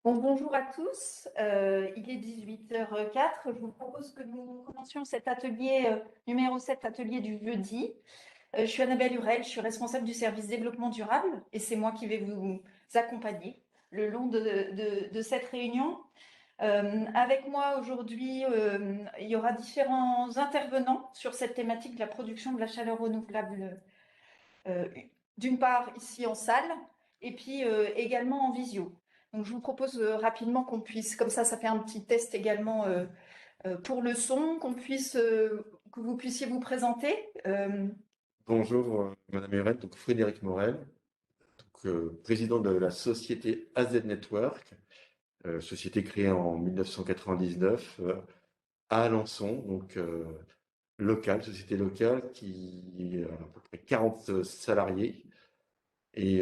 Bon, bonjour à tous, il est 18h04. Je vous propose que nous commencions cet atelier numéro 7, atelier du jeudi. Je suis Annabelle Hurel, je suis responsable du service développement durable et c'est moi qui vais vous accompagner le long de cette réunion. Avec moi aujourd'hui, il y aura différents intervenants sur cette thématique de la production de la chaleur renouvelable, d'une part ici en salle et puis également en visio. Donc je vous propose rapidement qu'on puisse, comme ça fait un petit test également pour le son, que vous puissiez vous présenter. Bonjour, Madame Hurel, donc Frédéric Morel, président de la société AZ Network, société créée en 1999 à Alençon, société locale qui a à peu près 40 salariés et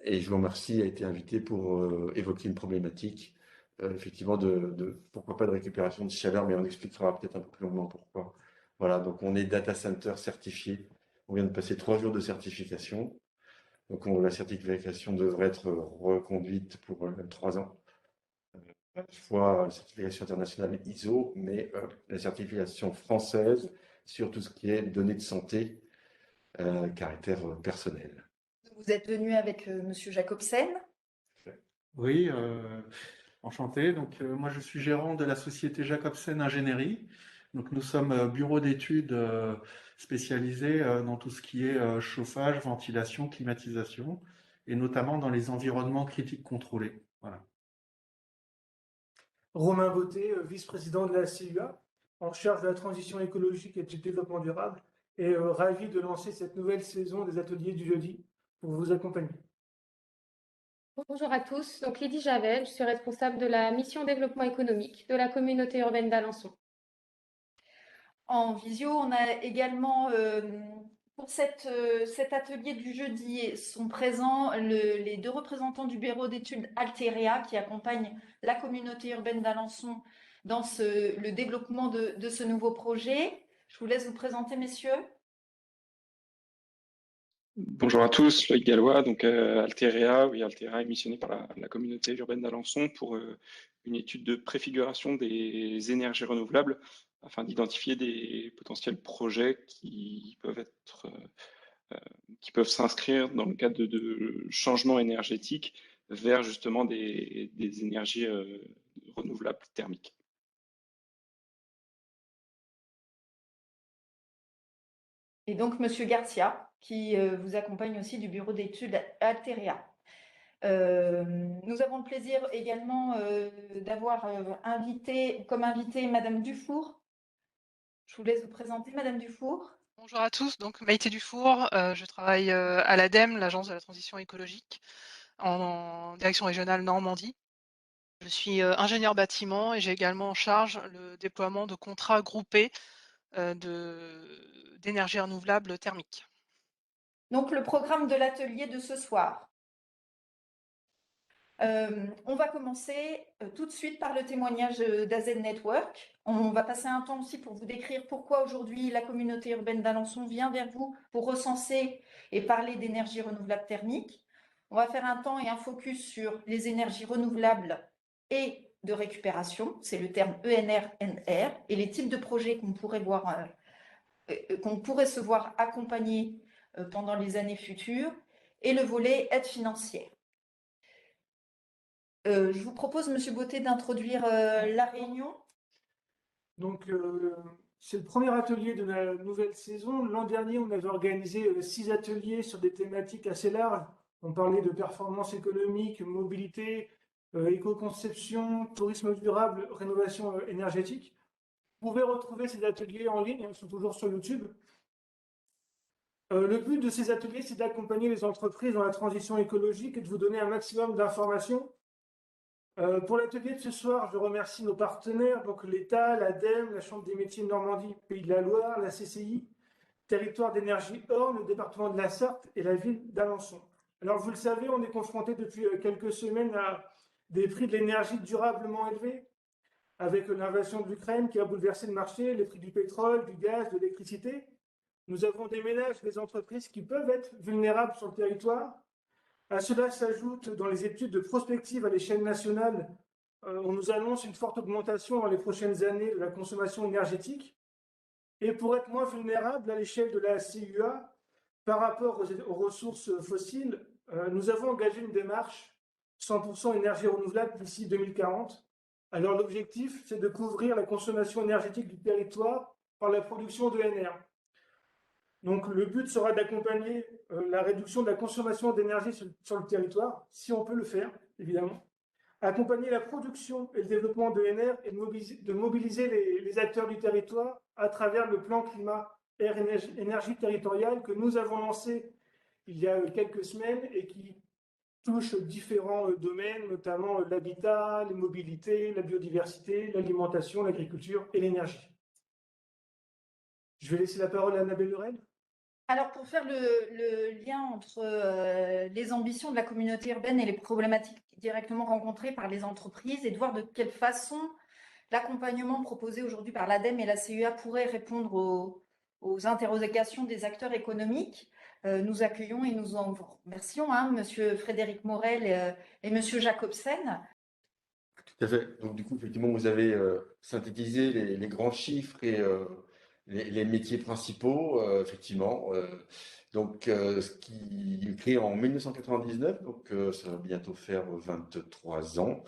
et je vous remercie, a été invité pour évoquer une problématique, effectivement, pourquoi pas de récupération de chaleur, mais on expliquera peut-être un peu plus longuement pourquoi. Voilà, donc on est data center certifié. On vient de passer 3 jours de certification. Donc la certification devrait être reconduite pour 3 ans. À la fois la certification internationale ISO, mais la certification française sur tout ce qui est données de santé, caractère personnel. Vous êtes venu avec Monsieur Jacobsen. Oui, enchanté. Donc, moi, je suis gérant de la société Jacobsen Ingénierie. Donc, nous sommes bureau d'études spécialisé dans tout ce qui est chauffage, ventilation, climatisation, et notamment dans les environnements critiques contrôlés. Voilà. Romain Botté, vice-président de la CUA, en charge de la transition écologique et du développement durable, et ravi de lancer cette nouvelle saison des ateliers du jeudi pour vous accompagner. Bonjour à tous, donc Lydie Javel, je suis responsable de la mission développement économique de la communauté urbaine d'Alençon. En visio, on a également, pour cet atelier du jeudi, sont présents les deux représentants du bureau d'études Alteria qui accompagnent la communauté urbaine d'Alençon dans le développement de ce nouveau projet. Je vous laisse vous présenter, messieurs. Bonjour à tous, Loïc Gallois, donc Alteria est missionné par la communauté urbaine d'Alençon pour une étude de préfiguration des énergies renouvelables afin d'identifier des potentiels projets qui peuvent s'inscrire dans le cadre de changements énergétiques vers justement des énergies renouvelables thermiques. Et donc, Monsieur Garcia, qui vous accompagne aussi du bureau d'études Alteria. Nous avons le plaisir également d'avoir comme invitée Madame Dufour. Je vous laisse vous présenter, Madame Dufour. Bonjour à tous, donc Maïté Dufour, je travaille à l'ADEME, l'Agence de la transition écologique, en direction régionale Normandie. Je suis ingénieur bâtiment et j'ai également en charge le déploiement de contrats groupés d'énergie renouvelable thermique. Donc le programme de l'atelier de ce soir. On va commencer tout de suite par le témoignage d'AZ Network. On va passer un temps aussi pour vous décrire pourquoi aujourd'hui la communauté urbaine d'Alençon vient vers vous pour recenser et parler d'énergie renouvelable thermique. On va faire un temps et un focus sur les énergies renouvelables et de récupération, c'est le terme ENR-NR, et les types de projets qu'on pourrait se voir accompagnés pendant les années futures, et le volet aide financière. Je vous propose, Monsieur Botté, d'introduire la réunion. Donc, c'est le premier atelier de la nouvelle saison. L'an dernier, on avait organisé 6 ateliers sur des thématiques assez larges. On parlait de performance économique, mobilité, éco-conception, tourisme durable, rénovation énergétique. Vous pouvez retrouver ces ateliers en ligne, ils sont toujours sur YouTube. Le but de ces ateliers, c'est d'accompagner les entreprises dans la transition écologique et de vous donner un maximum d'informations. Pour l'atelier de ce soir, je remercie nos partenaires, donc l'État, l'ADEME, la Chambre des métiers de Normandie, Pays de la Loire, la CCI, Territoire d'énergie Orne, le département de la Sarthe et la ville d'Alençon. Alors, vous le savez, on est confronté depuis quelques semaines à des prix de l'énergie durablement élevés, avec l'invasion de l'Ukraine qui a bouleversé le marché, les prix du pétrole, du gaz, de l'électricité. Nous avons des ménages, des entreprises qui peuvent être vulnérables sur le territoire. À cela s'ajoute, dans les études de prospective à l'échelle nationale, on nous annonce une forte augmentation dans les prochaines années de la consommation énergétique. Et pour être moins vulnérable à l'échelle de la CUA par rapport aux ressources fossiles, nous avons engagé une démarche 100% énergie renouvelable d'ici 2040. Alors l'objectif, c'est de couvrir la consommation énergétique du territoire par la production d'ENR. Donc le but sera d'accompagner la réduction de la consommation d'énergie sur le territoire, si on peut le faire, évidemment. Accompagner la production et le développement de l'ENR et de mobiliser les acteurs du territoire à travers le plan climat air énergie territoriale que nous avons lancé il y a quelques semaines et qui touche différents domaines, notamment l'habitat, les mobilités, la biodiversité, l'alimentation, l'agriculture et l'énergie. Je vais laisser la parole à Annabelle Lurel. Alors, pour faire le lien entre les ambitions de la communauté urbaine et les problématiques directement rencontrées par les entreprises et de voir de quelle façon l'accompagnement proposé aujourd'hui par l'ADEME et la CUA pourrait répondre aux interrogations des acteurs économiques, nous accueillons et nous en remercions Monsieur Frédéric Morel et Monsieur Jacobsen. Tout à fait. Donc, du coup, effectivement, vous avez synthétisé les grands chiffres et les métiers principaux, effectivement. Ce qui est créé en 1999, donc ça va bientôt faire 23 ans,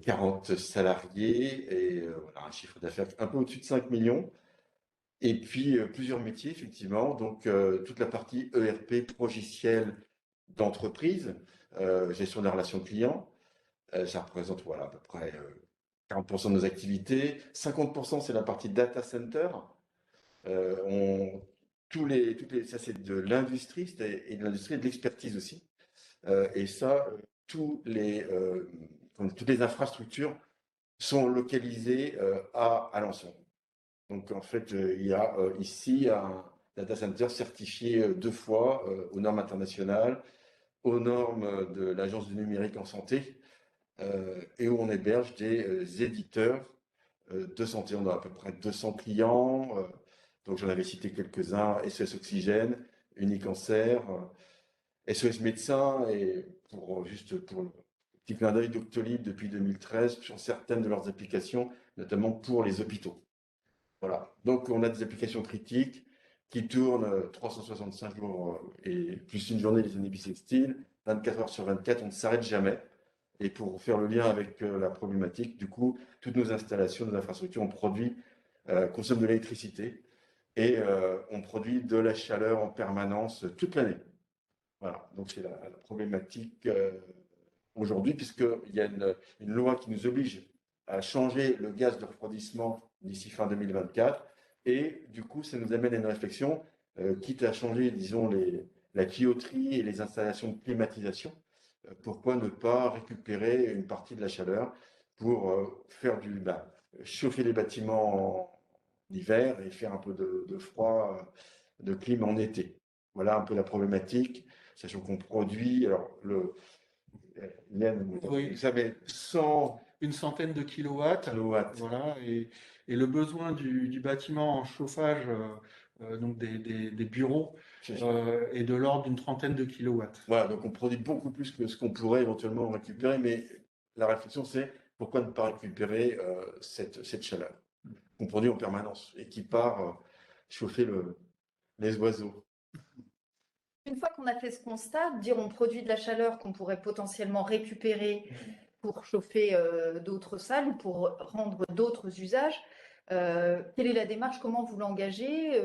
40 salariés et voilà, un chiffre d'affaires un peu au-dessus de 5 millions. Et puis, plusieurs métiers, effectivement. Donc, toute la partie ERP, logiciel d'entreprise, gestion des relations clients. Ça représente voilà, à peu près 40% de nos activités. 50%, c'est la partie data center. Ça, c'est de l'industrie et de l'industrie et de l'expertise aussi. Et ça, toutes les infrastructures sont localisées à Alençon. Donc, en fait, il y a ici un data center certifié 2 fois aux normes internationales, aux normes de l'Agence du numérique en santé, et où on héberge des éditeurs de santé. On a à peu près 200 clients. Donc, j'en avais cité quelques-uns: SOS Oxygène, Unicancer, SOS Médecins, et juste pour le petit clin d'œil, Doctolib depuis 2013 sur certaines de leurs applications, notamment pour les hôpitaux. Voilà. Donc, on a des applications critiques qui tournent 365 jours et plus une journée les années bissextiles, 24 heures sur 24, on ne s'arrête jamais. Et pour faire le lien avec la problématique, du coup, toutes nos installations, nos infrastructures, consomment de l'électricité et on produit de la chaleur en permanence toute l'année. Voilà, donc c'est la problématique aujourd'hui, puisqu'il y a une loi qui nous oblige à changer le gaz de refroidissement d'ici fin 2024. Et du coup, ça nous amène à une réflexion, quitte à changer, disons, la tuyauterie et les installations de climatisation. Pourquoi ne pas récupérer une partie de la chaleur pour chauffer les bâtiments en hiver et faire un peu de froid, de clim en été. Voilà un peu la problématique, sachant qu'on produit, Oui. vous savez, Une centaine de kilowatts. kilowatts. Voilà, et le besoin du bâtiment en chauffage, donc des bureaux, est de l'ordre d'une trentaine de kilowatts. Voilà, donc on produit beaucoup plus que ce qu'on pourrait éventuellement récupérer, mais la réflexion, c'est pourquoi ne pas récupérer cette chaleur qu'on produit en permanence et qui part chauffer les oiseaux. Une fois qu'on a fait ce constat, dire on produit de la chaleur qu'on pourrait potentiellement récupérer pour chauffer d'autres salles ou pour rendre d'autres usages, quelle est la démarche? Comment vous l'engagez?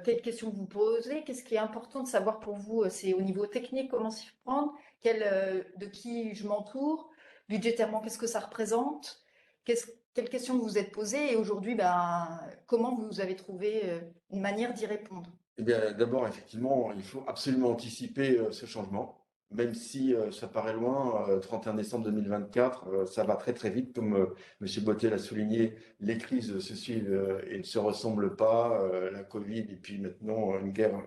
Quelles questions vous posez? Qu'est-ce qui est important de savoir pour vous? C'est au niveau technique, comment s'y prendre? De qui je m'entoure? Budgétairement, qu'est-ce que ça représente? Quelles questions vous vous êtes posées? Et aujourd'hui, comment vous avez trouvé une manière d'y répondre? Eh bien, d'abord, effectivement, il faut absolument anticiper ce changement, même si ça paraît loin. 31 décembre 2024, ça va très très vite, comme M. Bottet l'a souligné. Les crises se suivent et ne se ressemblent pas. La Covid et puis maintenant une guerre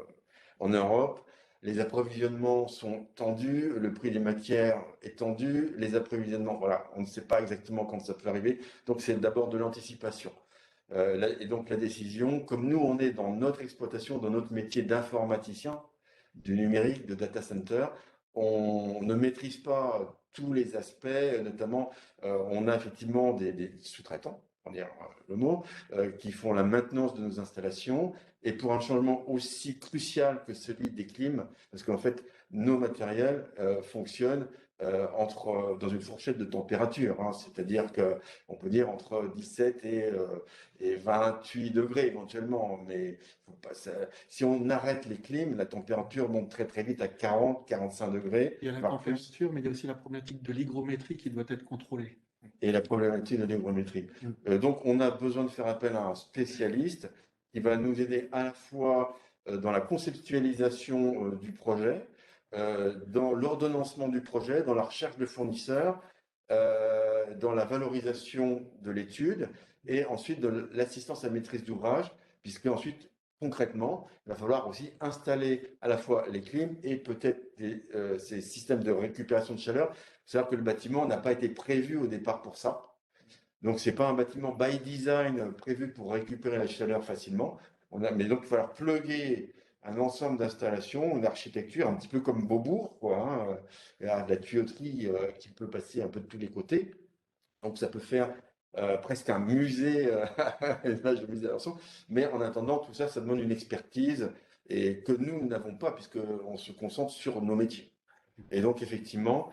en Europe. Les approvisionnements sont tendus, le prix des matières est tendu. Les approvisionnements, voilà, on ne sait pas exactement quand ça peut arriver. Donc, c'est d'abord de l'anticipation. Et donc la décision, comme nous, on est dans notre exploitation, dans notre métier d'informaticien, du numérique, de data center, on ne maîtrise pas tous les aspects, notamment on a effectivement des sous-traitants, pour dire le mot, qui font la maintenance de nos installations, et pour un changement aussi crucial que celui des clims, parce qu'en fait, nos matériels fonctionnent dans une fourchette de température, hein, c'est-à-dire qu'on peut dire entre 17 et 28 degrés éventuellement, mais faut pas, si on arrête les clims, la température monte très très vite à 40, 45 degrés, Il y a la voire plus. température, mais il y a aussi la problématique de l'hygrométrie qui doit être contrôlée. Et la problématique de l'hygrométrie. Donc, on a besoin de faire appel à un spécialiste qui va nous aider à la fois dans la conceptualisation du projet, dans l'ordonnancement du projet, dans la recherche de fournisseurs, dans la valorisation de l'étude et ensuite de l'assistance à maîtrise d'ouvrage, puisque ensuite, concrètement, il va falloir aussi installer à la fois les clims et peut-être ces systèmes de récupération de chaleur. C'est-à-dire que le bâtiment n'a pas été prévu au départ pour ça. Donc, ce n'est pas un bâtiment by design prévu pour récupérer la chaleur facilement. Mais donc, il va falloir plugger un ensemble d'installations, une architecture un petit peu comme Beaubourg, quoi, hein. Il y a de la tuyauterie qui peut passer un peu de tous les côtés. Donc, ça peut faire presque un musée, une image de musée à l'instant. Mais en attendant, tout ça, ça demande une expertise et que nous n'avons pas puisqu'on se concentre sur nos métiers. Et donc, effectivement,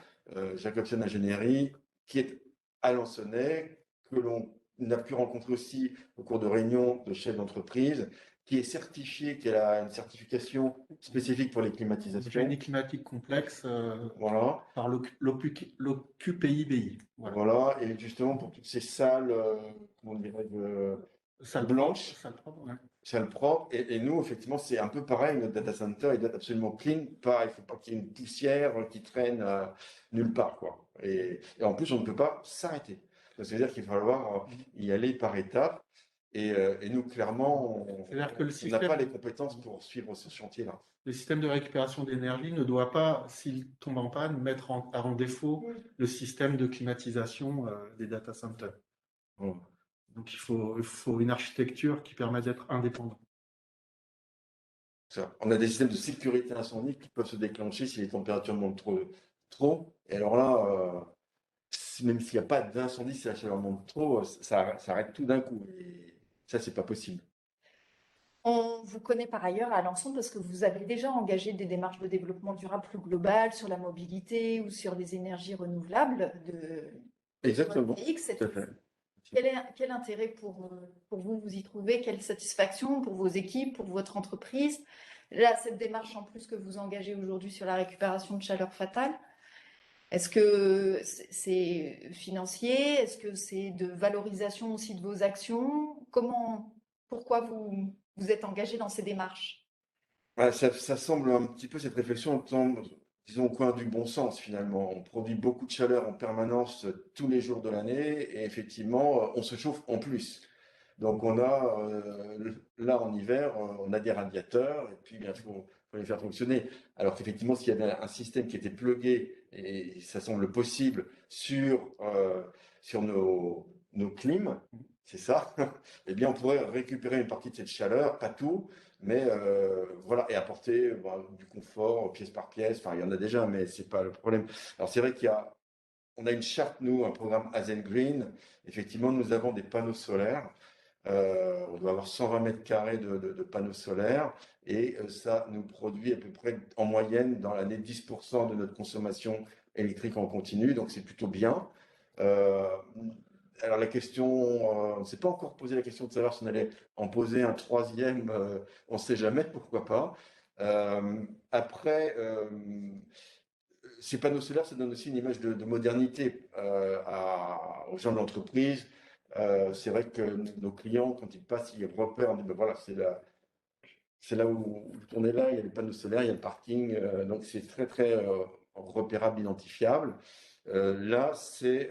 Jacobsen Ingénierie, qui est à Alençonnais, que l'on a pu rencontrer aussi au cours de réunions de chefs d'entreprise, qui est certifié, qui a une certification spécifique pour les Une climatisations. génie climatique complexe Voilà. par l'OQPIBI. Voilà. Et justement, pour toutes ces salles, comment dirais-je, Salle blanches, salle propre, ouais. salles propres. Et nous, effectivement, c'est un peu pareil. Notre data center, il doit être absolument clean. Il ne faut pas qu'il y ait une poussière qui traîne nulle part, quoi. Et en plus, on ne peut pas s'arrêter. Ça veut dire qu'il va falloir y aller par étapes. Et nous, clairement, C'est-à-dire que le on n'a pas système, les compétences pour suivre ce chantier-là. le système de récupération d'énergie ne doit pas, s'il tombe en panne, mettre en défaut le système de climatisation des data centers. Bon. Donc il faut une architecture qui permet d'être indépendant. On a des systèmes de sécurité incendie qui peuvent se déclencher si les températures montent trop. Et alors là, même s'il n'y a pas d'incendie, si la chaleur monte trop, ça arrête tout d'un coup. Et ça, c'est pas possible. On vous connaît par ailleurs à Alençon parce que vous avez déjà engagé des démarches de développement durable plus globales sur la mobilité ou sur les énergies renouvelables de Exactement. photovoltaïque. Tout à fait. Quel intérêt pour vous y trouvez? Quelle satisfaction pour vos équipes, pour votre entreprise? Là, cette démarche en plus que vous engagez aujourd'hui sur la récupération de chaleur fatale, est-ce que c'est financier? Est-ce que c'est de valorisation aussi de vos actions? Pourquoi vous êtes engagé dans ces démarches? Ouais, ça semble un petit peu, cette réflexion tombe, disons, au coin du bon sens finalement. On produit beaucoup de chaleur en permanence tous les jours de l'année et effectivement, on se chauffe en plus. Donc on a, là en hiver, on a des radiateurs et puis il faut les faire fonctionner. Alors qu'effectivement, s'il y avait un système qui était plugué, et ça semble possible, sur nos clims, c'est ça, eh bien on pourrait récupérer une partie de cette chaleur, pas tout, mais voilà, et apporter du confort pièce par pièce. Enfin, il y en a déjà, mais c'est pas le problème. Alors c'est vrai on a une charte, nous, un programme Azen Green. Effectivement, nous avons des panneaux solaires. On doit avoir 120 mètres carrés de panneaux solaires et ça nous produit à peu près en moyenne dans l'année 10% de notre consommation électrique en continu, donc c'est plutôt bien. Alors la question, on ne s'est pas encore posé la question de savoir si on allait en poser un troisième, on ne sait jamais, pourquoi pas. Après, ces panneaux solaires, ça donne aussi une image de modernité aux gens de l'entreprise. C'est vrai que nos clients, quand ils passent, ils repèrent, on dit, ben voilà, c'est là où on est là, il y a les panneaux solaires, il y a le parking, donc c'est très très repérable, identifiable. Là, c'est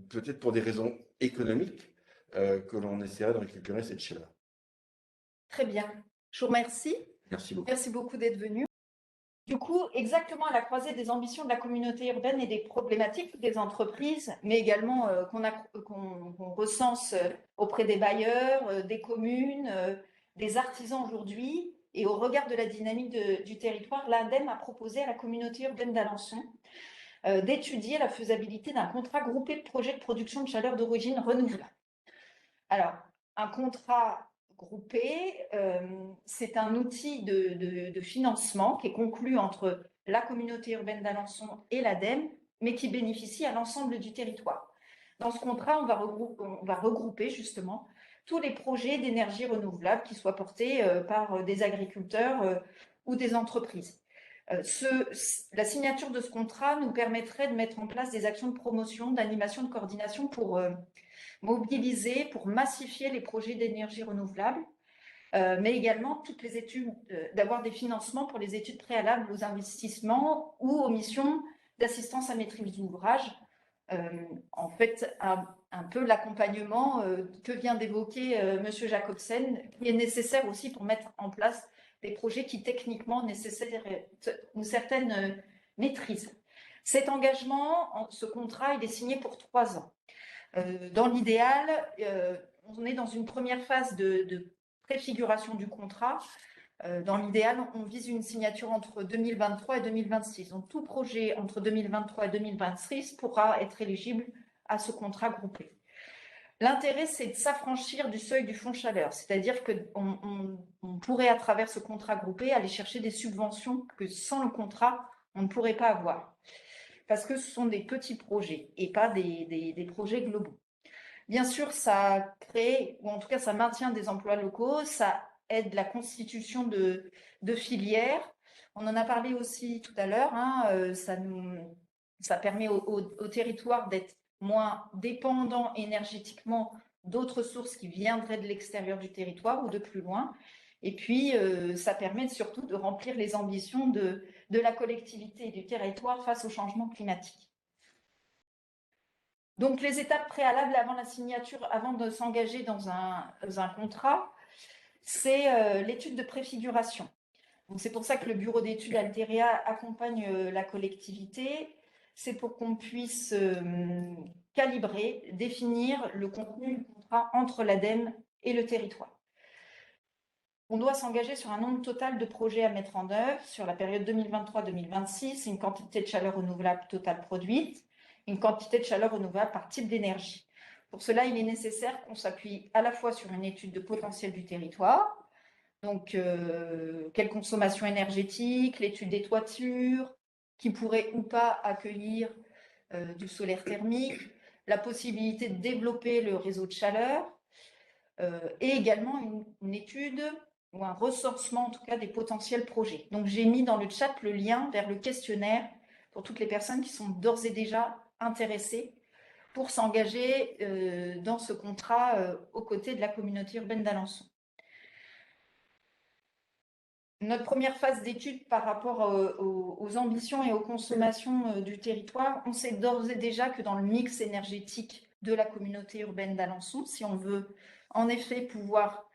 peut-être pour des raisons économiques que l'on essaierait de récupérer cette chaleur. Très bien. Je vous remercie. Merci beaucoup. Merci beaucoup d'être venu. Du coup, coup, exactement à la croisée des ambitions de la communauté urbaine et des problématiques des entreprises, mais également qu'on recense auprès des bailleurs, des communes, des artisans aujourd'hui, et au regard de la dynamique du territoire, l'ADEME a proposé à la communauté urbaine d'Alençon d'étudier la faisabilité d'un contrat groupé de projets de production de chaleur d'origine renouvelable. Alors, un contrat groupé, c'est un outil de financement qui est conclu entre la communauté urbaine d'Alençon et l'ADEME, mais qui bénéficie à l'ensemble du territoire. Dans ce contrat, on va regrouper justement tous les projets d'énergie renouvelable qui soient portés par des agriculteurs ou des entreprises. La signature de ce contrat nous permettrait de mettre en place des actions de promotion, d'animation, de coordination pour mobiliser, pour massifier les projets d'énergie renouvelable, mais également toutes les études, d'avoir des financements pour les études préalables aux investissements ou aux missions d'assistance à maîtrise d'ouvrage. En fait, un peu l'accompagnement que vient d'évoquer M. Jacobsen, qui est nécessaire aussi pour mettre en place des projets qui techniquement nécessitent une certaine maîtrise. Cet engagement, ce contrat, il est signé pour 3 ans. Dans l'idéal, on est dans une première phase de préfiguration du contrat. Dans l'idéal, on vise une signature entre 2023 et 2026. Donc, tout projet entre 2023 et 2026 pourra être éligible à ce contrat groupé. L'intérêt, c'est de s'affranchir du seuil du fonds chaleur, c'est-à-dire qu'on pourrait, à travers ce contrat groupé, aller chercher des subventions que sans le contrat, on ne pourrait pas avoir. Parce que ce sont des petits projets et pas des projets globaux. Bien sûr, ça crée, ou en tout cas, ça maintient des emplois locaux, ça aide la constitution de filières. On en a parlé aussi tout à l'heure, hein, ça permet au territoire d'être moins dépendant énergétiquement d'autres sources qui viendraient de l'extérieur du territoire ou de plus loin. Et puis, ça permet surtout de remplir les ambitions de la collectivité et du territoire face au changement climatique. Donc, les étapes préalables avant la signature, avant de s'engager dans un contrat, c'est l'étude de préfiguration. C'est pour ça que le bureau d'études Alteria accompagne la collectivité. C'est pour qu'on puisse calibrer, définir le contenu du contrat entre l'ADEME et le territoire. On doit s'engager sur un nombre total de projets à mettre en œuvre sur la période 2023-2026, une quantité de chaleur renouvelable totale produite, une quantité de chaleur renouvelable par type d'énergie. Pour cela, il est nécessaire qu'on s'appuie à la fois sur une étude de potentiel du territoire, donc quelle consommation énergétique, l'étude des toitures, qui pourraient ou pas accueillir du solaire thermique, la possibilité de développer le réseau de chaleur, et également une étude ou un recensement en tout cas des potentiels projets. Donc j'ai mis dans le chat le lien vers le questionnaire pour toutes les personnes qui sont d'ores et déjà intéressées pour s'engager dans ce contrat aux côtés de la communauté urbaine d'Alençon. Notre première phase d'étude par rapport aux ambitions et aux consommations du territoire, on sait d'ores et déjà que dans le mix énergétique de la communauté urbaine d'Alençon, si on veut en effet pouvoir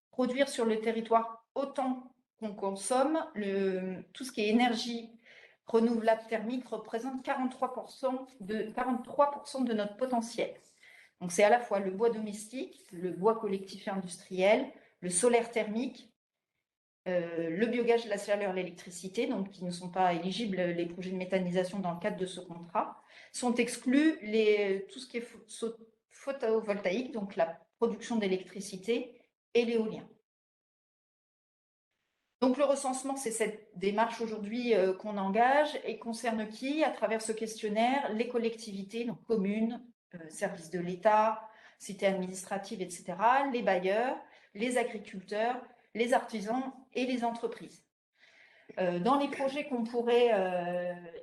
produire sur le territoire autant qu'on consomme, tout ce qui est énergie renouvelable thermique représente 43% de notre potentiel. Donc c'est à la fois le bois domestique, le bois collectif et industriel, le solaire thermique, le biogaz, la chaleur, l'électricité, donc qui ne sont pas éligibles, les projets de méthanisation dans le cadre de ce contrat, sont exclus tout ce qui est photovoltaïque, donc la production d'électricité et l'éolien. Donc le recensement, c'est cette démarche aujourd'hui qu'on engage et concerne qui? À travers ce questionnaire, les collectivités, donc communes, services de l'État, cités administratives, etc., les bailleurs, les agriculteurs, les artisans et les entreprises. Dans les projets qu'on pourrait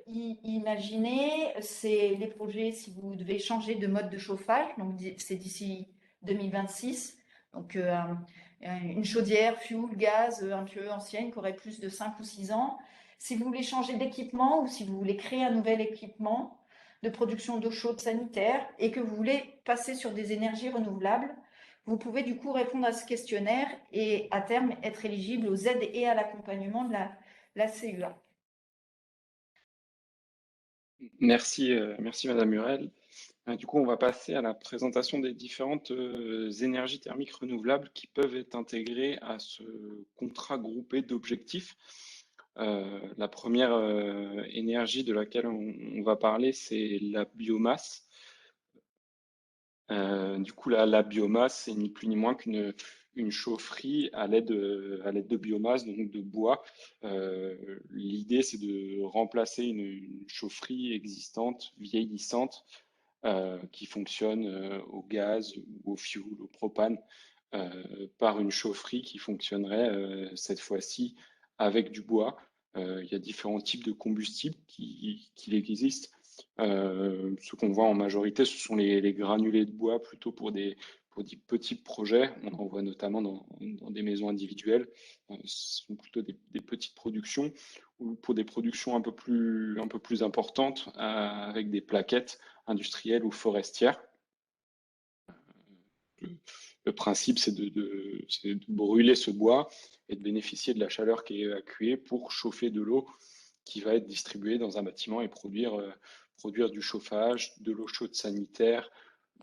imaginer, c'est les projets si vous devez changer de mode de chauffage, donc c'est d'ici 2026, donc une chaudière, fuel, gaz, un peu ancienne, qui aurait plus de 5 ou 6 ans. Si vous voulez changer d'équipement ou si vous voulez créer un nouvel équipement de production d'eau chaude sanitaire et que vous voulez passer sur des énergies renouvelables, vous pouvez du coup répondre à ce questionnaire et à terme être éligible aux aides et à l'accompagnement de la CEA. Merci, merci Madame Murel. Du coup, on va passer à la présentation des différentes énergies thermiques renouvelables qui peuvent être intégrées à ce contrat groupé d'objectifs. La première énergie de laquelle on va parler, c'est la biomasse. Du coup, la biomasse, c'est ni plus ni moins qu'une chaufferie à l'aide de biomasse, donc de bois. L'idée, c'est de remplacer une chaufferie existante, vieillissante, qui fonctionne au gaz ou au fioul, au propane, par une chaufferie qui fonctionnerait cette fois-ci avec du bois. Il y a différents types de combustibles qui existent. Ce qu'on voit en majorité, ce sont les granulés de bois plutôt pour des petits projets. On en voit notamment dans des maisons individuelles. Ce sont plutôt des petites productions ou pour des productions un peu plus importantes avec des plaquettes industrielles ou forestières. Le principe, c'est de brûler ce bois et de bénéficier de la chaleur qui est évacuée pour chauffer de l'eau qui va être distribuée dans un bâtiment et produire du chauffage, de l'eau chaude sanitaire,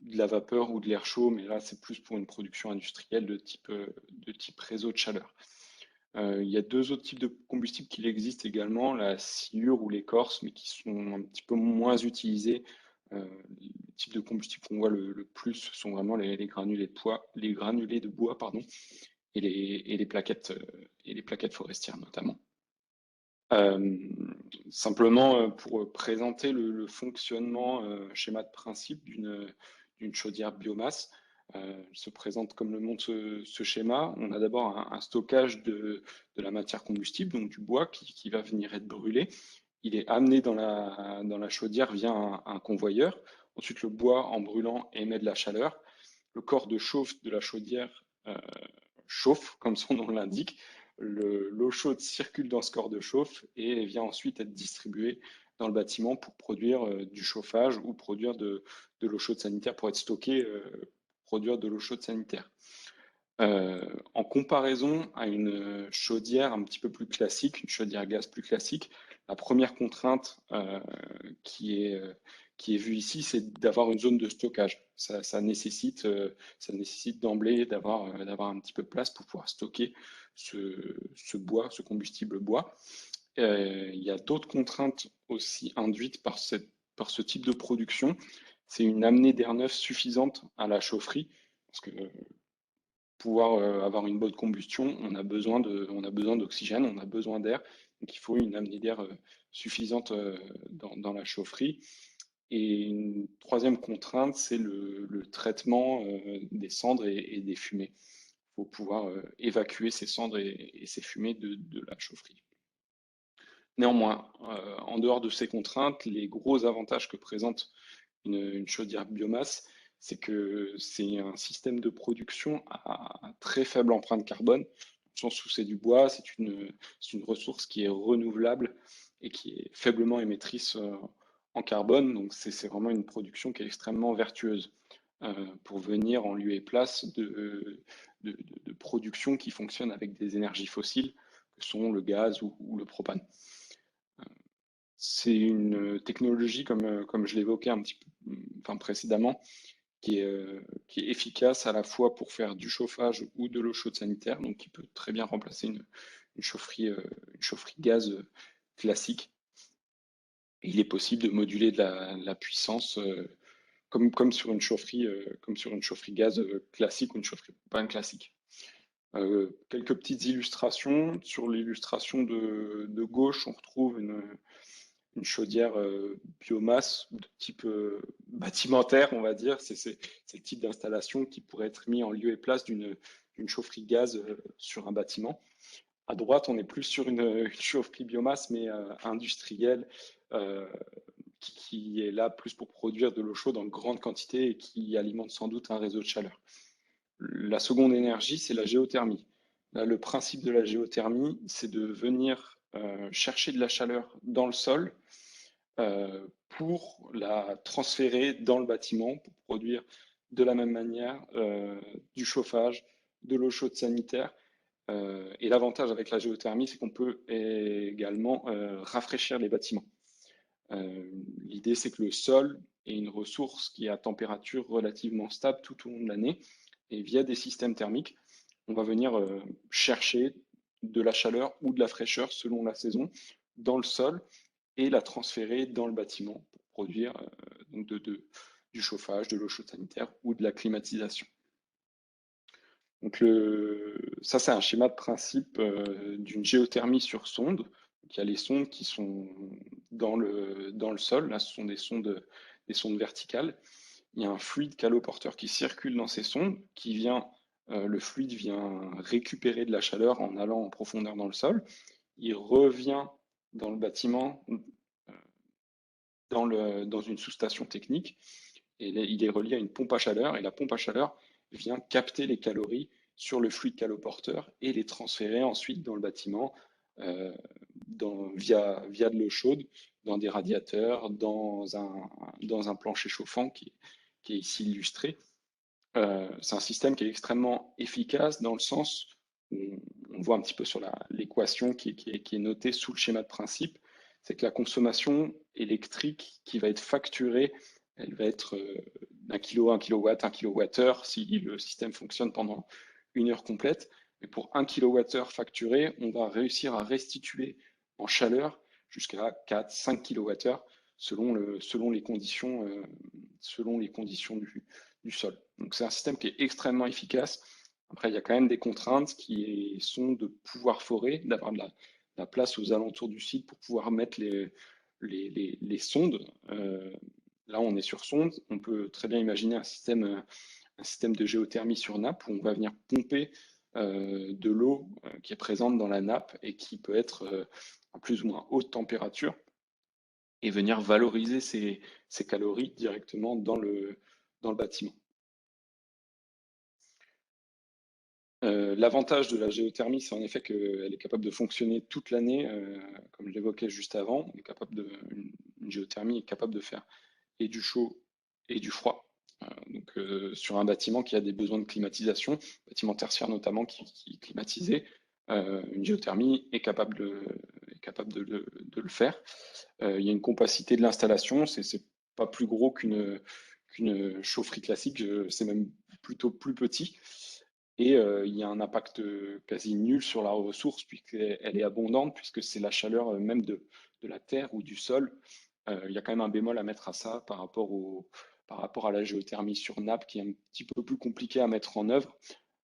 de la vapeur ou de l'air chaud, mais là, c'est plus pour une production industrielle de type réseau de chaleur. Il y a deux autres types de combustibles qui existent également, la sciure ou l'écorce, mais qui sont un petit peu moins utilisés. Les types de combustibles qu'on voit le plus sont vraiment les granulés de bois, pardon, et les plaquettes forestières notamment. Simplement pour présenter le fonctionnement, schéma de principe d'une chaudière biomasse, se présente comme le montre ce schéma. On a d'abord un stockage de la matière combustible, donc du bois qui va venir être brûlé. Il est amené dans la chaudière via un convoyeur. Ensuite, le bois, en brûlant, émet de la chaleur. Le corps de chauffe de la chaudière chauffe, comme son nom l'indique. L'eau chaude circule dans ce corps de chauffe et vient ensuite être distribuée dans le bâtiment pour produire du chauffage ou produire de l'eau chaude sanitaire pour être stockée, produire de l'eau chaude sanitaire. En comparaison à une chaudière un petit peu plus classique, une chaudière gaz plus classique, la première contrainte qui est vue ici, c'est d'avoir une zone de stockage. Ça nécessite d'emblée d'avoir un petit peu de place pour pouvoir stocker ce bois, ce combustible bois. Il y a d'autres contraintes aussi induites par ce type de production. C'est une amenée d'air neuf suffisante à la chaufferie, parce que pouvoir avoir une bonne combustion, on a besoin d'oxygène, on a besoin d'air. Donc il faut une amenée d'air suffisante dans la chaufferie. Et une troisième contrainte, c'est le traitement des cendres et des fumées. Il faut pouvoir évacuer ces cendres et ces fumées de la chaufferie. Néanmoins, en dehors de ces contraintes, les gros avantages que présente une chaudière biomasse, c'est que c'est un système de production à très faible empreinte carbone, dans le sens où c'est du bois, c'est une ressource qui est renouvelable et qui est faiblement émettrice en carbone. Donc c'est vraiment une production qui est extrêmement vertueuse pour venir en lieu et place de production qui fonctionne avec des énergies fossiles, que sont le gaz ou le propane. C'est une technologie, comme je l'évoquais un petit peu précédemment, qui est efficace à la fois pour faire du chauffage ou de l'eau chaude sanitaire, donc qui peut très bien remplacer une chaufferie gaz classique. Et il est possible de moduler de la puissance comme sur une chaufferie gaz classique ou une chaufferie propane classique. Quelques petites illustrations. Sur l'illustration de gauche, on retrouve une chaudière biomasse de type bâtimentaire, on va dire. C'est le type d'installation qui pourrait être mis en lieu et place d'une chaufferie gaz sur un bâtiment. À droite, on est plus sur une chaufferie biomasse, mais industrielle, qui est là plus pour produire de l'eau chaude en grande quantité et qui alimente sans doute un réseau de chaleur. La seconde énergie, c'est la géothermie. Là, le principe de la géothermie, c'est de venir chercher de la chaleur dans le sol pour la transférer dans le bâtiment pour produire de la même manière du chauffage, de l'eau chaude sanitaire. Et l'avantage avec la géothermie, c'est qu'on peut également rafraîchir les bâtiments. L'idée, c'est que le sol est une ressource qui est à température relativement stable tout au long de l'année. Et via des systèmes thermiques, on va venir chercher de la chaleur ou de la fraîcheur selon la saison dans le sol et la transférer dans le bâtiment pour produire donc du chauffage, de l'eau chaude sanitaire ou de la climatisation. Donc ça, c'est un schéma de principe d'une géothermie sur sonde. Donc, il y a les sondes qui sont dans le sol. Là, ce sont des sondes verticales. Il y a un fluide caloporteur qui circule dans ces sondes, le fluide vient récupérer de la chaleur en allant en profondeur dans le sol. Il revient dans le bâtiment, dans une sous-station technique, et il est relié à une pompe à chaleur, et la pompe à chaleur vient capter les calories sur le fluide caloporteur et les transférer ensuite dans le bâtiment via de l'eau chaude, dans des radiateurs, dans un plancher chauffant qui est ici illustré. C'est un système qui est extrêmement efficace dans le sens où on voit un petit peu sur l'équation qui est notée sous le schéma de principe, c'est que la consommation électrique qui va être facturée, elle va être d'1 kilo, 1 kilowatt, 1 kilowattheure si le système fonctionne pendant une heure complète. Mais pour 1 kilowattheure facturé, on va réussir à restituer en chaleur jusqu'à 4, 5 kilowattheures selon les conditions du sol. Donc c'est un système qui est extrêmement efficace. Après, il y a quand même des contraintes qui sont de pouvoir forer, d'avoir de la place aux alentours du site pour pouvoir mettre les sondes. Là, on est sur sonde. On peut très bien imaginer un système de géothermie sur nappe où on va venir pomper de l'eau qui est présente dans la nappe et qui peut être à plus ou moins haute température et venir valoriser ces calories directement dans le bâtiment. L'avantage de la géothermie, c'est en effet qu'elle est capable de fonctionner toute l'année, comme je l'évoquais juste avant. Une géothermie est capable de faire et du chaud et du froid. Donc, sur un bâtiment qui a des besoins de climatisation, bâtiment tertiaire notamment qui est climatisé, une géothermie est capable de le faire. Il y a une compacité de l'installation, c'est pas plus gros qu'une chaufferie classique, c'est même plutôt plus petit. Et il y a un impact quasi nul sur la ressource puisqu'elle est abondante, puisque c'est la chaleur même de la terre ou du sol. Il y a quand même un bémol à mettre à ça par rapport à la géothermie sur nappe qui est un petit peu plus compliqué à mettre en œuvre.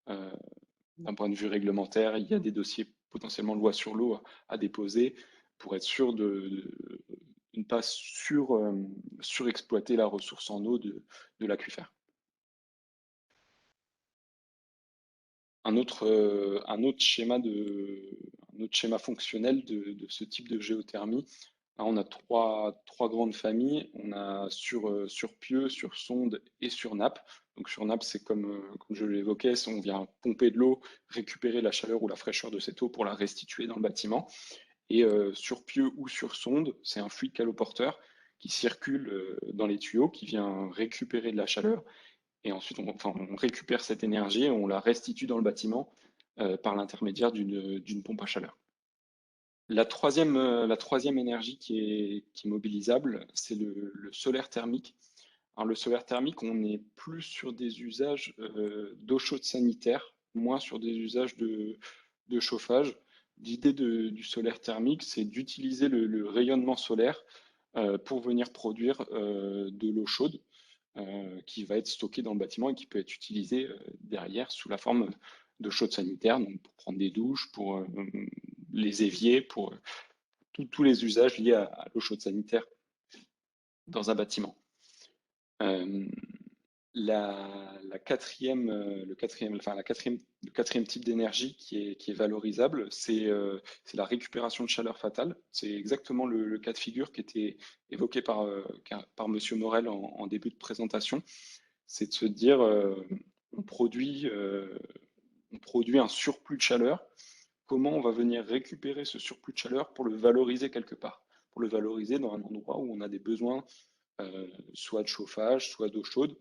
D'un point de vue réglementaire, il y a des dossiers potentiellement loi sur l'eau à déposer pour être sûr de ne pas surexploiter la ressource en eau de l'aquifère. Un autre schéma fonctionnel de ce type de géothermie. Là, on a trois grandes familles. On a sur pieu, sur sonde et sur nappe. Donc sur nappe, c'est comme je l'évoquais, on vient pomper de l'eau, récupérer la chaleur ou la fraîcheur de cette eau pour la restituer dans le bâtiment. Et sur pieu ou sur sonde, c'est un fluide caloporteur qui circule dans les tuyaux, qui vient récupérer de la chaleur. Et ensuite, on récupère cette énergie et on la restitue dans le bâtiment par l'intermédiaire d'une pompe à chaleur. La troisième énergie qui est mobilisable, c'est le solaire thermique. Alors, le solaire thermique, on est plus sur des usages d'eau chaude sanitaire, moins sur des usages de chauffage. L'idée du solaire thermique, c'est d'utiliser le rayonnement solaire pour venir produire de l'eau chaude qui va être stockée dans le bâtiment et qui peut être utilisée derrière sous la forme de chaude sanitaire, donc pour prendre des douches, pour les éviers, pour tous les usages liés à l'eau chaude sanitaire dans un bâtiment. Le quatrième type d'énergie qui est valorisable, c'est la récupération de chaleur fatale. C'est exactement le cas de figure qui était évoqué par Monsieur Morel en début de présentation. C'est de se dire, on produit un surplus de chaleur. Comment on va venir récupérer ce surplus de chaleur pour le valoriser quelque part, pour le valoriser dans un endroit où on a des besoins soit de chauffage, soit d'eau chaude.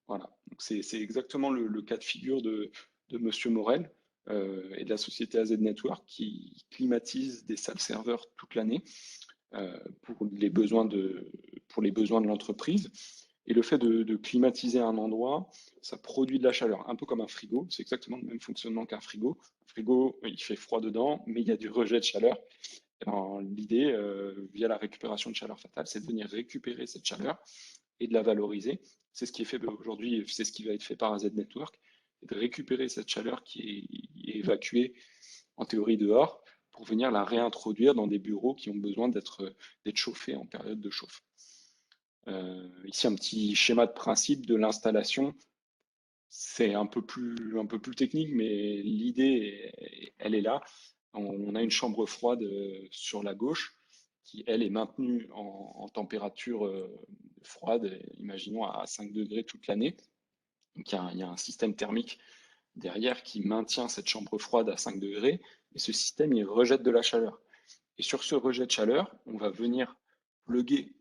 Voilà, c'est exactement le cas de figure de Monsieur Morel et de la société AZ Network qui climatise des salles serveurs toute l'année pour les besoins de l'entreprise. Et le fait de climatiser un endroit, ça produit de la chaleur, un peu comme un frigo. C'est exactement le même fonctionnement qu'un frigo. Un frigo, il fait froid dedans, mais il y a du rejet de chaleur. L'idée, via la récupération de chaleur fatale, c'est de venir récupérer cette chaleur et de la valoriser. C'est ce qui est fait aujourd'hui, c'est ce qui va être fait par AZ Network, de récupérer cette chaleur qui est évacuée en théorie dehors pour venir la réintroduire dans des bureaux qui ont besoin d'être chauffés en période de chauffe. Ici, un petit schéma de principe de l'installation. C'est un peu plus technique, mais l'idée, elle est là. On a une chambre froide sur la gauche qui, elle, est maintenue en température froide, imaginons à 5 degrés toute l'année. Donc, il y a un système thermique derrière qui maintient cette chambre froide à 5 degrés, et ce système, il rejette de la chaleur. Et sur ce rejet de chaleur, on va venir plugger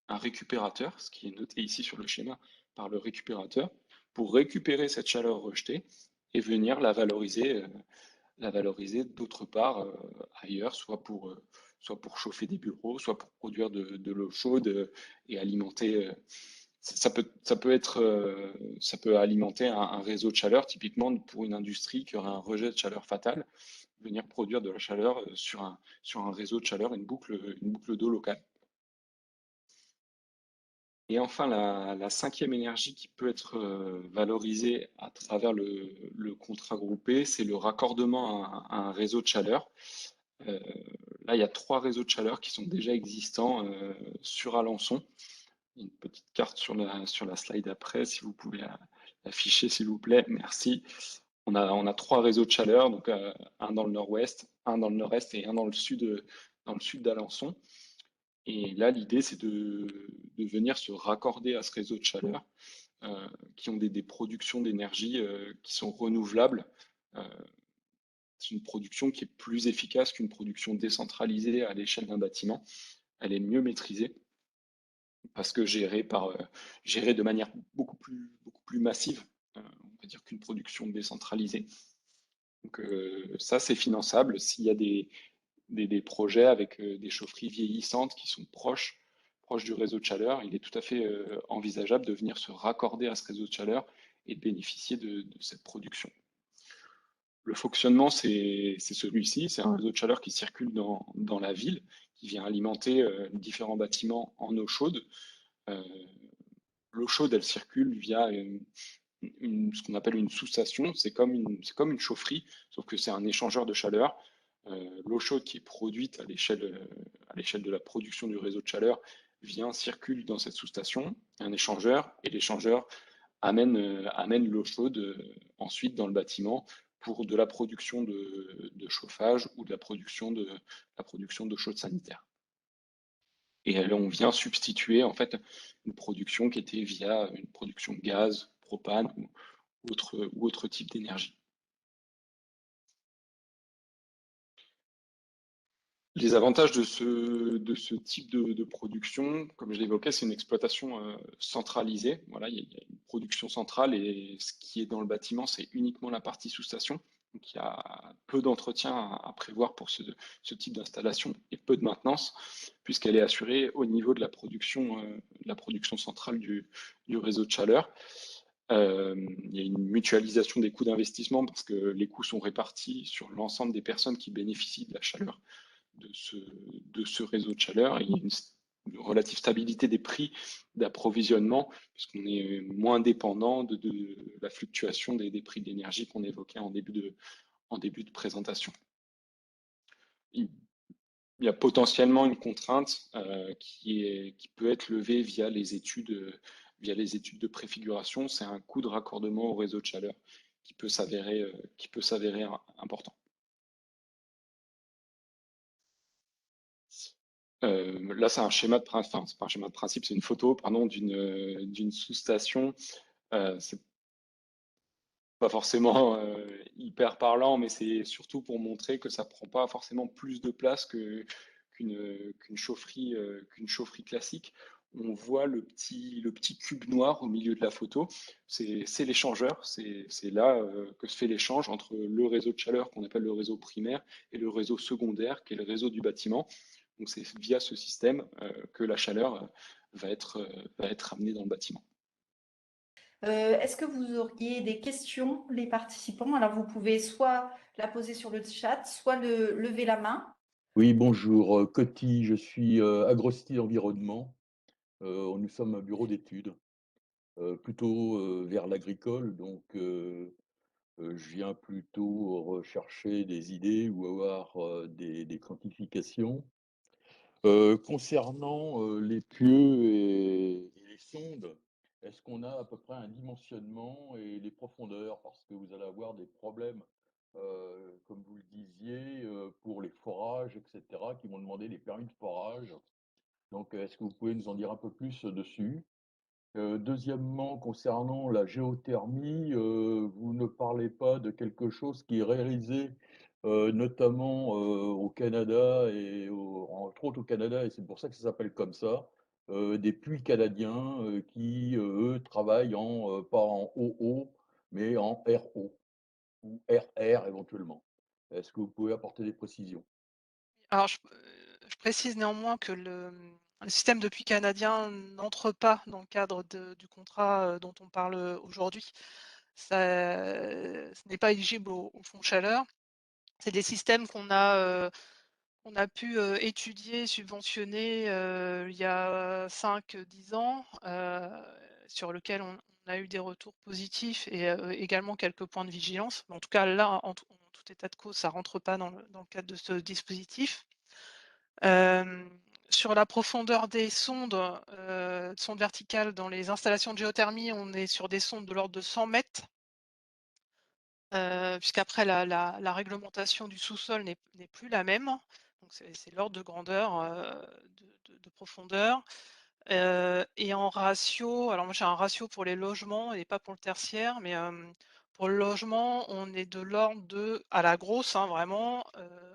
un récupérateur, ce qui est noté ici sur le schéma par le récupérateur, pour récupérer cette chaleur rejetée et venir la valoriser d'autre part ailleurs, soit pour chauffer des bureaux, soit pour produire de l'eau chaude et alimenter. Ça peut alimenter un réseau de chaleur, typiquement pour une industrie qui aurait un rejet de chaleur fatal, venir produire de la chaleur sur un réseau de chaleur, une boucle d'eau locale. Et enfin, la cinquième énergie qui peut être valorisée à travers le contrat groupé, c'est le raccordement à un réseau de chaleur. Là, il y a 3 réseaux de chaleur qui sont déjà existants sur Alençon. Une petite carte sur la slide après, si vous pouvez l'afficher, s'il vous plaît. Merci. On a 3 réseaux de chaleur, donc un dans le nord-ouest, un dans le nord-est et un dans le sud d'Alençon. Et là, l'idée, c'est de venir se raccorder à ce réseau de chaleur qui ont des productions d'énergie qui sont renouvelables. C'est une production qui est plus efficace qu'une production décentralisée à l'échelle d'un bâtiment. Elle est mieux maîtrisée parce que gérée de manière beaucoup plus massive, on va dire, qu'une production décentralisée. Donc ça, c'est finançable s'il y a des projets avec des chaufferies vieillissantes qui sont proches du réseau de chaleur. Il est tout à fait envisageable de venir se raccorder à ce réseau de chaleur et de bénéficier de cette production. Le fonctionnement, c'est celui-ci. C'est un réseau de chaleur qui circule dans la ville, qui vient alimenter différents bâtiments en eau chaude. L'eau chaude, elle circule via ce qu'on appelle une sous-station. C'est comme une chaufferie, sauf que c'est un échangeur de chaleur. L'eau chaude qui est produite à l'échelle de la production du réseau de chaleur circule dans cette sous-station, un échangeur, et l'échangeur amène l'eau chaude ensuite dans le bâtiment pour de la production de chauffage ou de la production d'eau chaude sanitaire. Et on vient substituer en fait une production qui était via une production gaz, propane ou autre type d'énergie. Les avantages de ce type de production, comme je l'évoquais, c'est une exploitation centralisée. Voilà, il y a une production centrale et ce qui est dans le bâtiment, c'est uniquement la partie sous-station. Donc il y a peu d'entretien à prévoir pour ce type d'installation et peu de maintenance, puisqu'elle est assurée au niveau de la production centrale du réseau de chaleur. Il y a une mutualisation des coûts d'investissement parce que les coûts sont répartis sur l'ensemble des personnes qui bénéficient de la chaleur de ce réseau de chaleur. Et il y a une relative stabilité des prix d'approvisionnement, puisqu'on est moins dépendant de la fluctuation des prix de l'énergie qu'on évoquait en début de présentation. Il y a potentiellement une contrainte qui peut être levée via les études de préfiguration. C'est un coût de raccordement au réseau de chaleur qui peut s'avérer important. Là, c'est un schéma de principe, enfin, c'est pas un schéma de principe, c'est une photo, pardon, d'une sous-station. C'est pas forcément hyper parlant, mais c'est surtout pour montrer que ça prend pas forcément plus de place qu'une chaufferie classique. on voit le petit cube noir au milieu de la photo. C'est l'échangeur, c'est là que se fait l'échange entre le réseau de chaleur qu'on appelle le réseau primaire et le réseau secondaire qui est le réseau du bâtiment. Donc c'est via ce système que la chaleur va être amenée dans le bâtiment. Est-ce que vous auriez des questions, les participants? Alors, vous pouvez soit la poser sur le chat, soit lever la main. Oui, bonjour, Coty, je suis Agrosty Environnement. Nous sommes un bureau d'études, plutôt vers l'agricole, donc je viens plutôt rechercher des idées ou avoir des quantifications. Concernant les pieux et les sondes, est-ce qu'on a à peu près un dimensionnement et les profondeurs? Parce que vous allez avoir des problèmes, comme vous le disiez, pour les forages, etc., qui vont demander les permis de forage. Donc, est-ce que vous pouvez nous en dire un peu plus dessus? Deuxièmement, concernant la géothermie, vous ne parlez pas de quelque chose qui est réalisé, notamment, au Canada et entre autres au Canada, et c'est pour ça que ça s'appelle comme ça, des puits canadiens, qui, eux, travaillent pas en OO, mais en RO ou RR éventuellement. Est-ce que vous pouvez apporter des précisions? Alors, je précise néanmoins que le système de puits canadien n'entre pas dans le cadre du contrat dont on parle aujourd'hui. Ce n'est pas éligible au fonds chaleur. C'est des systèmes qu'on a pu étudier, subventionner il y a 5-10 ans, sur lequel on a eu des retours positifs et également quelques points de vigilance. Mais en tout cas, là, en tout état de cause, ça rentre pas dans le cadre de ce dispositif. Sur la profondeur des sondes verticales dans les installations de géothermie, on est sur des sondes de l'ordre de 100 mètres, puisqu'après la réglementation du sous-sol n'est plus la même. Donc c'est l'ordre de grandeur, de profondeur. Et en ratio, alors moi j'ai un ratio pour les logements et pas pour le tertiaire, mais pour le logement, on est de l'ordre de, à la grosse, hein, vraiment,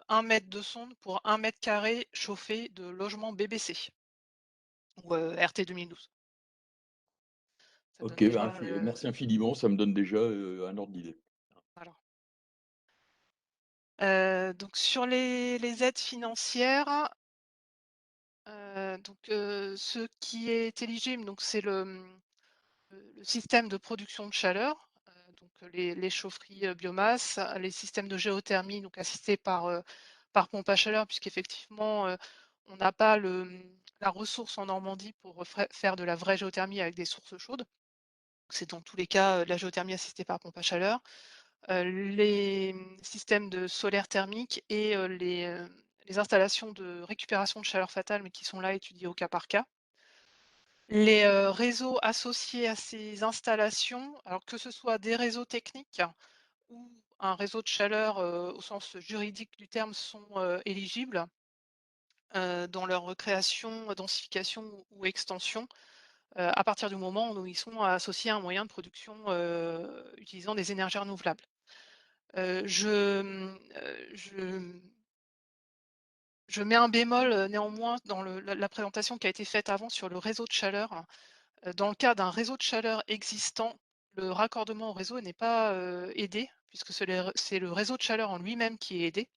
1 mètre de sonde pour 1 mètre carré chauffé de logement BBC ou RT 2012. Ça donne Ok, ben, déjà merci infiniment, ça me donne déjà un ordre d'idée. voilà. Donc sur les aides financières, donc ce qui est éligible, donc c'est le système de production de chaleur, donc les chaufferies biomasse, les systèmes de géothermie, donc assistés par pompe à chaleur, puisqu'effectivement, on n'a pas la ressource en Normandie pour faire de la vraie géothermie avec des sources chaudes. C'est dans tous les cas de la géothermie assistée par pompe à chaleur. Les systèmes de solaire thermique et les installations de récupération de chaleur fatale, mais qui sont là étudiées au cas par cas. Les réseaux associés à ces installations, alors que ce soit des réseaux techniques ou un réseau de chaleur au sens juridique du terme, sont éligibles dans leur création, densification ou extension, à partir du moment où ils sont associés à un moyen de production utilisant des énergies renouvelables. Je mets un bémol néanmoins dans la présentation qui a été faite avant sur le réseau de chaleur. Dans le cas d'un réseau de chaleur existant, le raccordement au réseau n'est pas aidé, puisque c'est le réseau de chaleur en lui-même qui est aidé.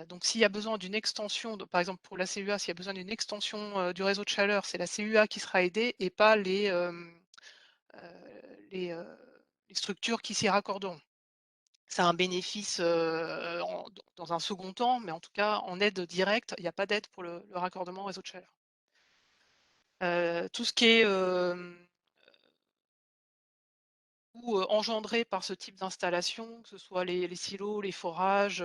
Donc s'il y a besoin d'une extension, par exemple pour la CUA, s'il y a besoin d'une extension du réseau de chaleur, c'est la CUA qui sera aidée et pas les, euh, les structures qui s'y raccorderont. C'est un bénéfice dans un second temps, mais en tout cas, en aide directe, il n'y a pas d'aide pour le raccordement au réseau de chaleur. Tout ce qui est engendré par ce type d'installation, que ce soit les silos, les forages,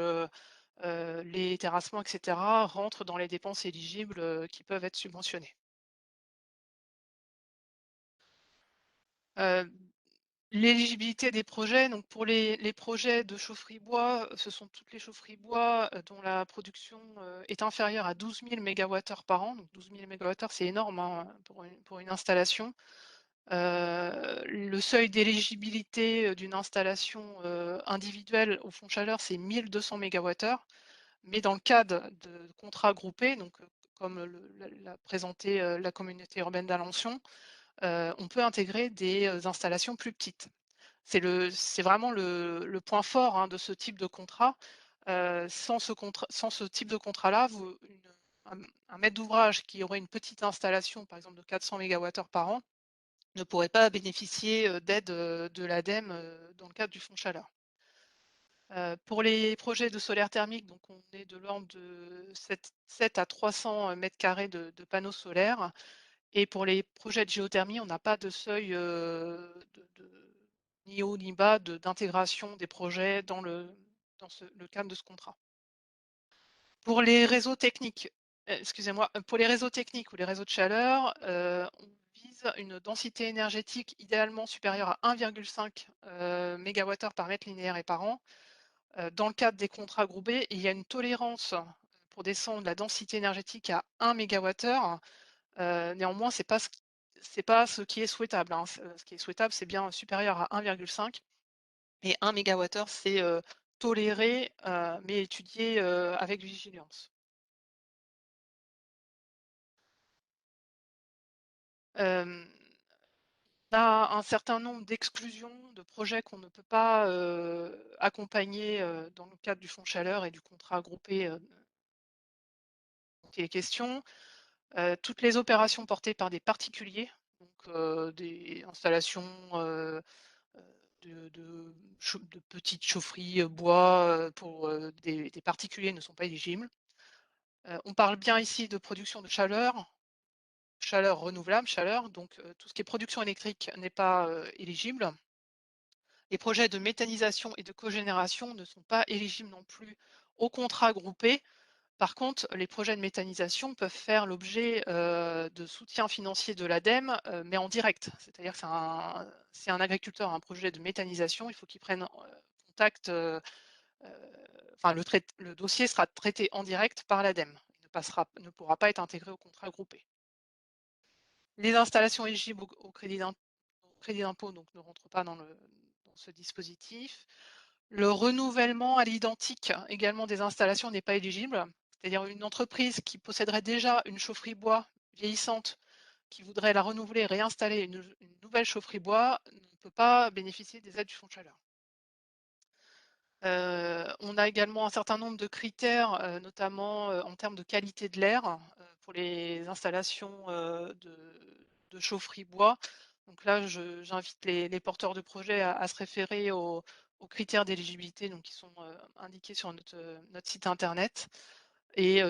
les terrassements, etc., rentrent dans les dépenses éligibles qui peuvent être subventionnées. L'éligibilité des projets, donc pour les projets de chaufferie bois, ce sont toutes les chaufferies bois dont la production est inférieure à 12 000 MWh par an. Donc 12 000 MWh, c'est énorme hein, pour une installation. Le seuil d'éligibilité d'une installation individuelle au fonds chaleur, c'est 1200 MWh. Mais dans le cadre de contrats groupés, donc comme l'a présenté la communauté urbaine d'Alençon, on peut intégrer des installations plus petites. C'est vraiment le point fort, hein, de ce type de contrat. Sans ce type de contrat-là, un maître d'ouvrage qui aurait une petite installation, par exemple de 400 MWh par an, ne pourrait pas bénéficier d'aide de l'ADEME dans le cadre du fonds chaleur. Pour les projets de solaire thermique, donc on est de l'ordre de 7 à 300 mètres carrés de panneaux solaires. Et pour les projets de géothermie, on n'a pas de seuil ni haut ni bas d'intégration des projets dans le cadre de ce contrat. Pour les réseaux techniques, excusez-moi, pour les réseaux techniques ou les réseaux de chaleur, on vise une densité énergétique idéalement supérieure à 1,5 MWh par mètre linéaire et par an. Dans le cadre des contrats groupés, il y a une tolérance pour descendre la densité énergétique à 1 MWh. Néanmoins, ce n'est pas ce qui est souhaitable, hein. Ce qui est souhaitable, c'est bien supérieur à 1,5. Et 1 MWh, c'est toléré, mais étudié avec vigilance. On a un certain nombre d'exclusions de projets qu'on ne peut pas accompagner dans le cadre du fonds chaleur et du contrat groupé dont il est question. Toutes les opérations portées par des particuliers, donc des installations de petites chaufferies bois pour des particuliers ne sont pas éligibles. On parle bien ici de production de chaleur renouvelable, donc tout ce qui est production électrique n'est pas éligible. Les projets de méthanisation et de cogénération ne sont pas éligibles non plus au contrat groupé. Par contre, les projets de méthanisation peuvent faire l'objet de soutien financier de l'ADEME, mais en direct. C'est-à-dire que si un agriculteur a un projet de méthanisation, il faut qu'il prenne contact, enfin le dossier sera traité en direct par l'ADEME. Il ne pourra pas être intégré au contrat groupé. Les installations éligibles au crédit d'impôt donc, ne rentrent pas dans ce dispositif. Le renouvellement à l'identique également des installations n'est pas éligible. C'est-à-dire une entreprise qui posséderait déjà une chaufferie bois vieillissante, qui voudrait la renouveler et réinstaller une nouvelle chaufferie bois, ne peut pas bénéficier des aides du fonds chaleur. On a également un certain nombre de critères, notamment en termes de qualité de l'air, pour les installations de chaufferie bois. Donc là, j'invite les porteurs de projets à se référer aux critères d'éligibilité qui sont indiqués sur notre site internet. Et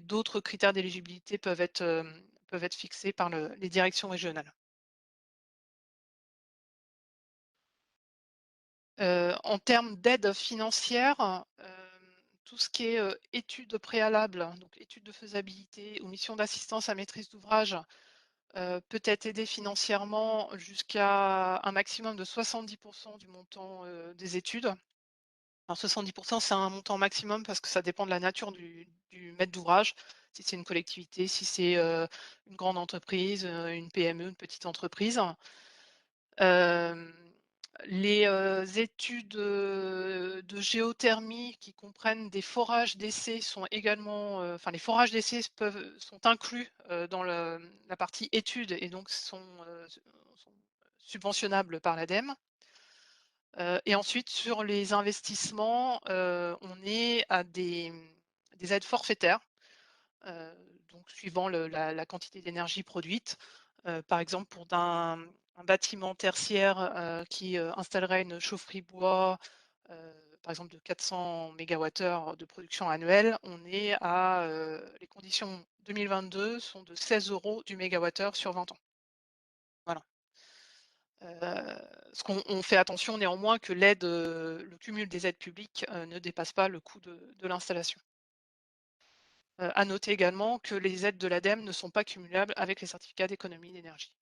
d'autres critères d'éligibilité peuvent être fixés par les directions régionales. En termes d'aide financière, tout ce qui est études préalables, donc études de faisabilité ou mission d'assistance à maîtrise d'ouvrage, peut être aidé financièrement jusqu'à un maximum de 70% du montant des études. Alors 70%, c'est un montant maximum parce que ça dépend de la nature du maître d'ouvrage. Si c'est une collectivité, si c'est une grande entreprise, une PME, une petite entreprise. Les études de géothermie qui comprennent des forages d'essai sont également, enfin les forages d'essai sont inclus dans la partie études et donc sont subventionnables par l'ADEME. Et ensuite sur les investissements, on est à des aides forfaitaires, donc suivant la quantité d'énergie produite. Par exemple, pour un bâtiment tertiaire qui installerait une chaufferie bois, par exemple de 400 MWh de production annuelle, on est à les conditions 2022 sont de 16 € du mégawattheure sur 20 ans. Voilà. On fait attention néanmoins que l'aide, le cumul des aides publiques ne dépasse pas le coût de l'installation. À noter également que les aides de l'ADEME ne sont pas cumulables avec les certificats d'économie d'énergie.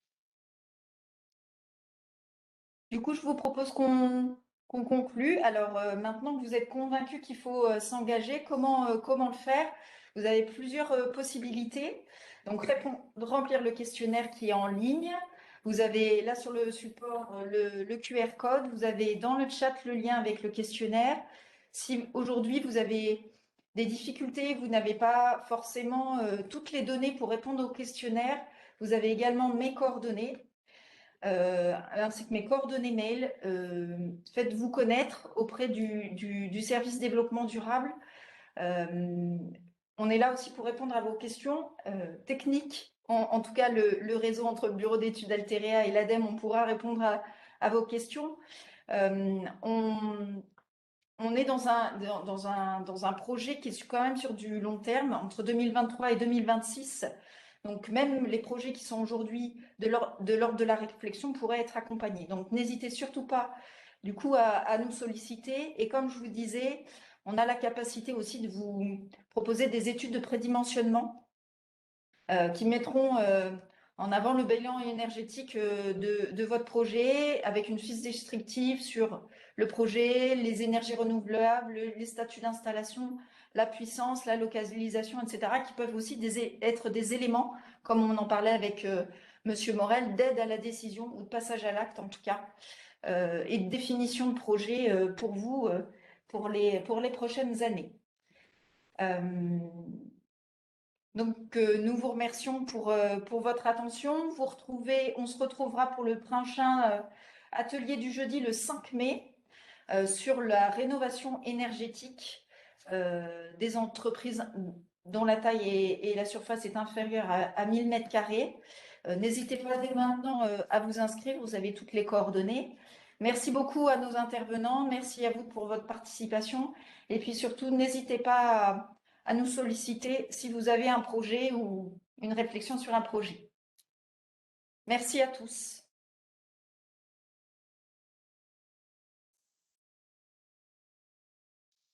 Du coup, je vous propose qu'on conclue. Alors maintenant que vous êtes convaincus qu'il faut s'engager, comment le faire? Vous avez plusieurs possibilités. Donc remplir le questionnaire qui est en ligne. Vous avez là sur le support le QR code. Vous avez dans le chat le lien avec le questionnaire. Si aujourd'hui vous avez des difficultés, vous n'avez pas forcément toutes les données pour répondre au questionnaire, vous avez également mes coordonnées, ainsi que mes coordonnées mail. Faites-vous connaître auprès du service développement durable. On est là aussi pour répondre à vos questions techniques. En tout cas, le réseau entre le bureau d'études Alterea et l'ADEME, on pourra répondre à vos questions. On est dans un projet qui est quand même sur du long terme, entre 2023 et 2026. Donc, même les projets qui sont aujourd'hui de l'ordre de la réflexion pourraient être accompagnés. Donc, n'hésitez surtout pas, du coup, à nous solliciter. Et comme je vous disais, on a la capacité aussi de vous proposer des études de prédimensionnement qui mettront en avant le bilan énergétique de votre projet avec une fiche descriptive sur le projet, les énergies renouvelables, les statuts d'installation, la puissance, la localisation, etc., qui peuvent aussi être des éléments, comme on en parlait avec Monsieur Morel, d'aide à la décision ou de passage à l'acte en tout cas, et de définition de projet pour vous pour les prochaines années. Donc, nous vous remercions pour votre attention. On se retrouvera pour le prochain atelier du jeudi le 5 mai sur la rénovation énergétique des entreprises dont la taille et la surface est inférieure à 1000 mètres carrés. N'hésitez pas dès maintenant à vous inscrire, vous avez toutes les coordonnées. Merci beaucoup à nos intervenants, merci à vous pour votre participation et puis surtout n'hésitez pas à nous solliciter si vous avez un projet ou une réflexion sur un projet. Merci à tous.